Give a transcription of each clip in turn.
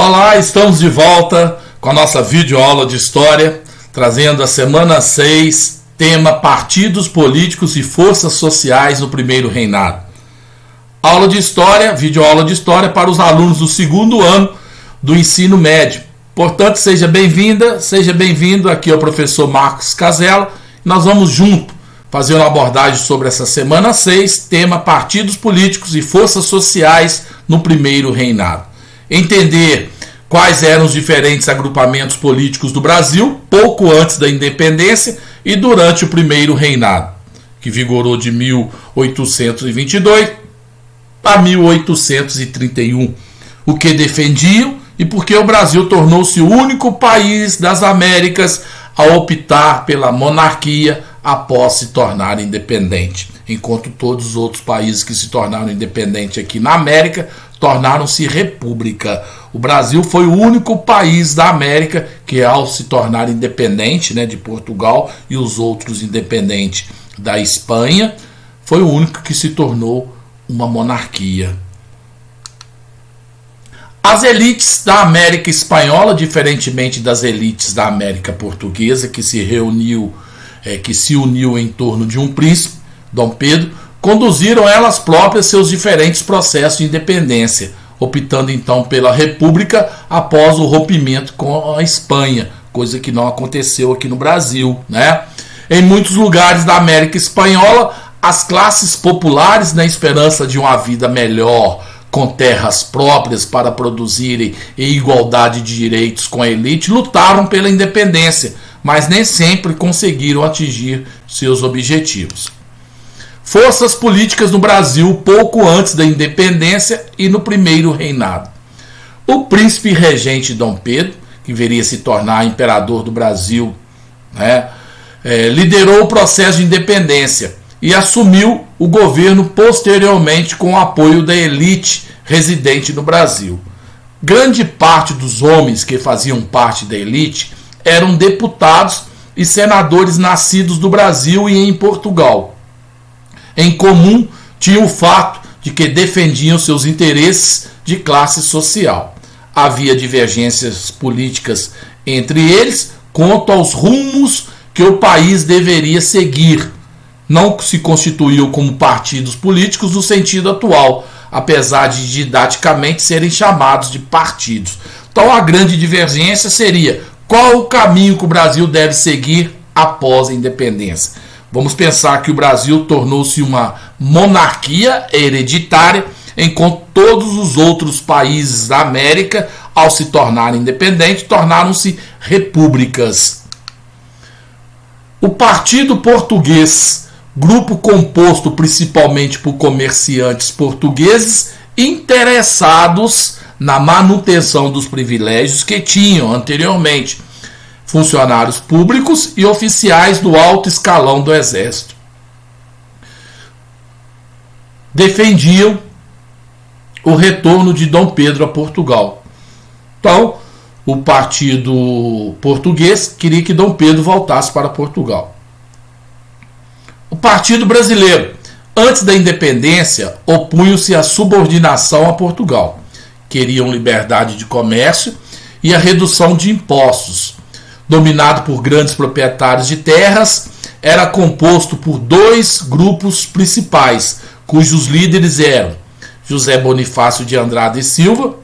Olá, estamos de volta com a nossa videoaula de História, trazendo a semana 6, tema Partidos Políticos e Forças Sociais no Primeiro Reinado. Aula de História, videoaula de História para os alunos do segundo ano do ensino médio. Portanto, seja bem-vinda, seja bem-vindo, aqui é o professor Marcos Casella. Nós vamos junto fazer uma abordagem sobre essa semana 6, tema Partidos Políticos e Forças Sociais no Primeiro Reinado. Entender quais eram os diferentes agrupamentos políticos do Brasil pouco antes da independência e durante o Primeiro Reinado, que vigorou de 1822 a 1831, o que defendiam e porque o Brasil tornou-se o único país das Américas a optar pela monarquia após se tornar independente, enquanto todos os outros países que se tornaram independentes aqui na América tornaram-se república. O Brasil foi o único país da América que, ao se tornar independente, de Portugal e os outros independentes da Espanha, foi o único que se tornou uma monarquia. As elites da América Espanhola, diferentemente das elites da América Portuguesa, que se uniu em torno de um príncipe, Dom Pedro, conduziram elas próprias seus diferentes processos de independência, optando então pela república após o rompimento com a Espanha, coisa que não aconteceu aqui no Brasil, Em muitos lugares da América Espanhola, as classes populares, na esperança de uma vida melhor, com terras próprias para produzirem em igualdade de direitos com a elite, lutaram pela independência, mas nem sempre conseguiram atingir seus objetivos. Forças políticas no Brasil pouco antes da independência e no Primeiro Reinado. O príncipe regente Dom Pedro, que viria a se tornar imperador do Brasil, liderou o processo de independência e assumiu o governo posteriormente com o apoio da elite residente no Brasil. Grande parte dos homens que faziam parte da elite eram deputados e senadores nascidos no Brasil e em Portugal. Em comum tinha o fato de que defendiam seus interesses de classe social. Havia divergências políticas entre eles quanto aos rumos que o país deveria seguir. Não se constituíam como partidos políticos no sentido atual, apesar de didaticamente serem chamados de partidos. Então a grande divergência seria: qual o caminho que o Brasil deve seguir após a independência? Vamos pensar que o Brasil tornou-se uma monarquia hereditária, enquanto todos os outros países da América, ao se tornarem independentes, tornaram-se repúblicas. O Partido Português, grupo composto principalmente por comerciantes portugueses interessados na manutenção dos privilégios que tinham anteriormente, funcionários públicos e oficiais do alto escalão do exército. Defendiam o retorno de Dom Pedro a Portugal. Então, o Partido Português queria que Dom Pedro voltasse para Portugal. O Partido Brasileiro, antes da independência, opunham-se à subordinação a Portugal. Queriam liberdade de comércio e a redução de impostos. Dominado por grandes proprietários de terras, era composto por dois grupos principais, cujos líderes eram José Bonifácio de Andrade e Silva,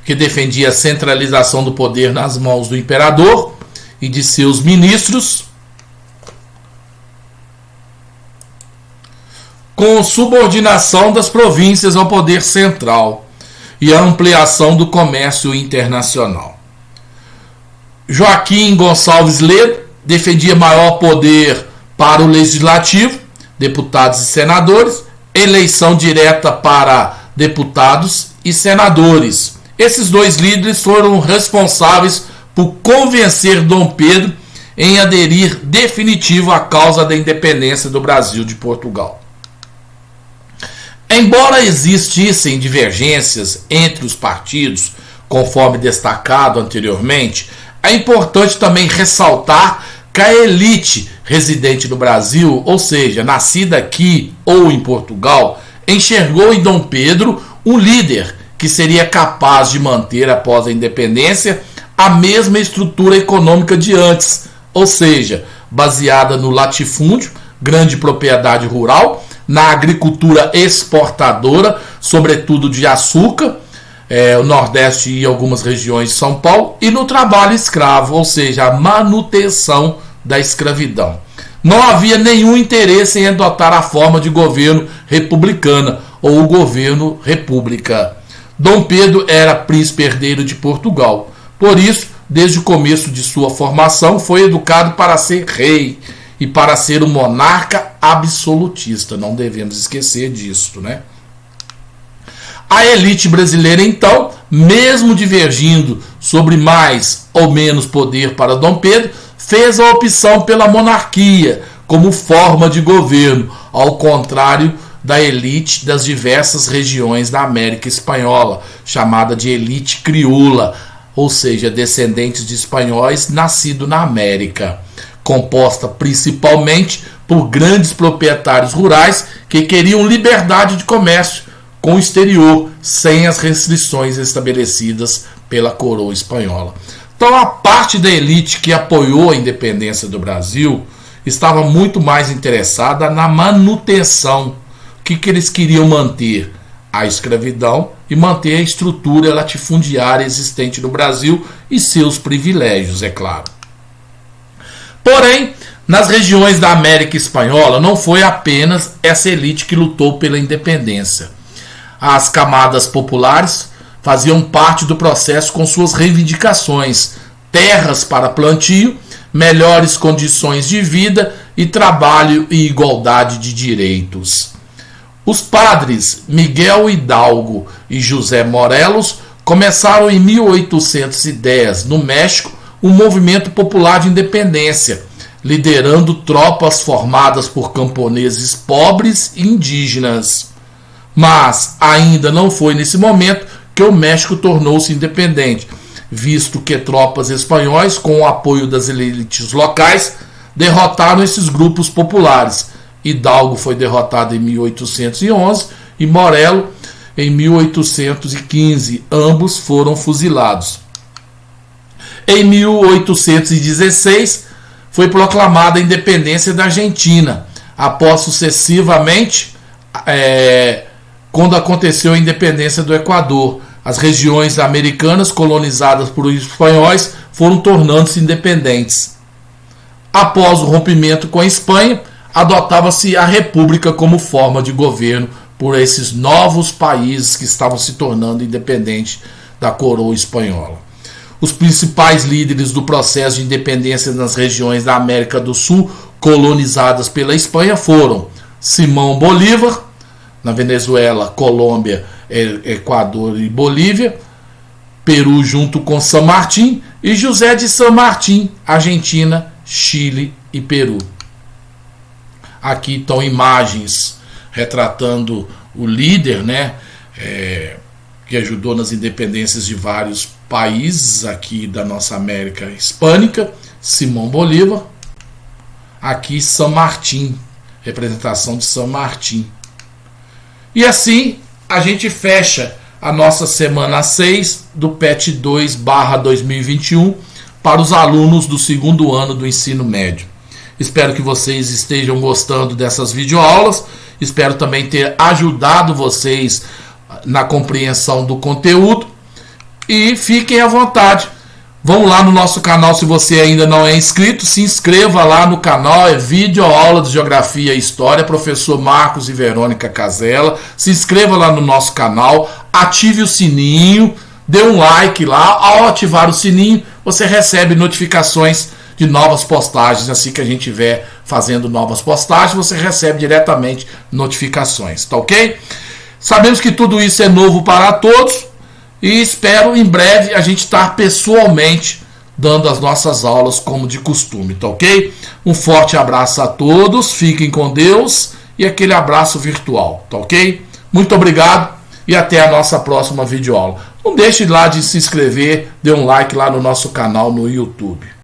que defendia a centralização do poder nas mãos do imperador e de seus ministros, com subordinação das províncias ao poder central e a ampliação do comércio internacional. Joaquim Gonçalves Ledo defendia maior poder para o legislativo, deputados e senadores, eleição direta para deputados e senadores. Esses dois líderes foram responsáveis por convencer Dom Pedro em aderir definitivo à causa da independência do Brasil de Portugal. Embora existissem divergências entre os partidos, conforme destacado anteriormente, é importante também ressaltar que a elite residente no Brasil, ou seja, nascida aqui ou em Portugal, enxergou em Dom Pedro um líder que que seria capaz de manter após a independência a mesma estrutura econômica de antes, ou seja, baseada no latifúndio, grande propriedade rural, na agricultura exportadora, sobretudo de açúcar, o Nordeste e algumas regiões de São Paulo, e no trabalho escravo, ou seja, a manutenção da escravidão. Não havia nenhum interesse em adotar a forma de governo republicana ou o governo república. Dom Pedro era príncipe herdeiro de Portugal. Por isso, desde o começo de sua formação, foi educado para ser rei e para ser um monarca absolutista. Não devemos esquecer disso, né? A elite brasileira, então, mesmo divergindo sobre mais ou menos poder para Dom Pedro, fez a opção pela monarquia como forma de governo, ao contrário da elite das diversas regiões da América Espanhola, chamada de elite crioula, ou seja, descendentes de espanhóis nascidos na América, composta principalmente por grandes proprietários rurais que queriam liberdade de comércio com o exterior, sem as restrições estabelecidas pela coroa espanhola. Então, a parte da elite que apoiou a independência do Brasil estava muito mais interessada na manutenção. O que eles queriam manter? A escravidão e manter a estrutura latifundiária existente no Brasil e seus privilégios, é claro. Porém, nas regiões da América Espanhola, não foi apenas essa elite que lutou pela independência. As camadas populares faziam parte do processo com suas reivindicações: terras para plantio, melhores condições de vida e trabalho e igualdade de direitos. Os padres Miguel Hidalgo e José Morelos começaram em 1810, no México, um movimento popular de independência, liderando tropas formadas por camponeses pobres e indígenas. Mas ainda não foi nesse momento que o México tornou-se independente, visto que tropas espanhóis, com o apoio das elites locais, derrotaram esses grupos populares. Hidalgo foi derrotado em 1811 e Morelos em 1815. Ambos foram fuzilados. Em 1816 foi proclamada a independência da Argentina, após sucessivamente, quando aconteceu a independência do Equador. As regiões americanas colonizadas por espanhóis foram tornando-se independentes. Após o rompimento com a Espanha, adotava-se a república como forma de governo por esses novos países que estavam se tornando independentes da coroa espanhola. Os principais líderes do processo de independência nas regiões da América do Sul colonizadas pela Espanha foram Simão Bolívar, na Venezuela, Colômbia, Equador e Bolívia, Peru junto com San Martín, e José de San Martín, Argentina, Chile e Peru. Aqui estão imagens retratando o líder, né, que ajudou nas independências de vários países aqui da nossa América Hispânica, Simão Bolívar. Aqui San Martín, representação de San Martín. E assim a gente fecha a nossa semana 6 do PET 2/2021 para os alunos do segundo ano do ensino médio. Espero que vocês estejam gostando dessas videoaulas. Espero também ter ajudado vocês na compreensão do conteúdo. E fiquem à vontade. Vão lá no nosso canal, se você ainda não é inscrito, se inscreva lá no canal, é videoaula de Geografia e História, professor Marcos e Verônica Casella. Se inscreva lá no nosso canal, ative o sininho, dê um like lá. Ao ativar o sininho, você recebe notificações de novas postagens. Assim que a gente estiver fazendo novas postagens, você recebe diretamente notificações, tá ok? Sabemos que tudo isso é novo para todos e espero em breve a gente estar pessoalmente dando as nossas aulas como de costume, tá ok? Um forte abraço a todos, fiquem com Deus e aquele abraço virtual, tá ok? Muito obrigado e até a nossa próxima videoaula. Não deixe lá de se inscrever, dê um like lá no nosso canal no YouTube.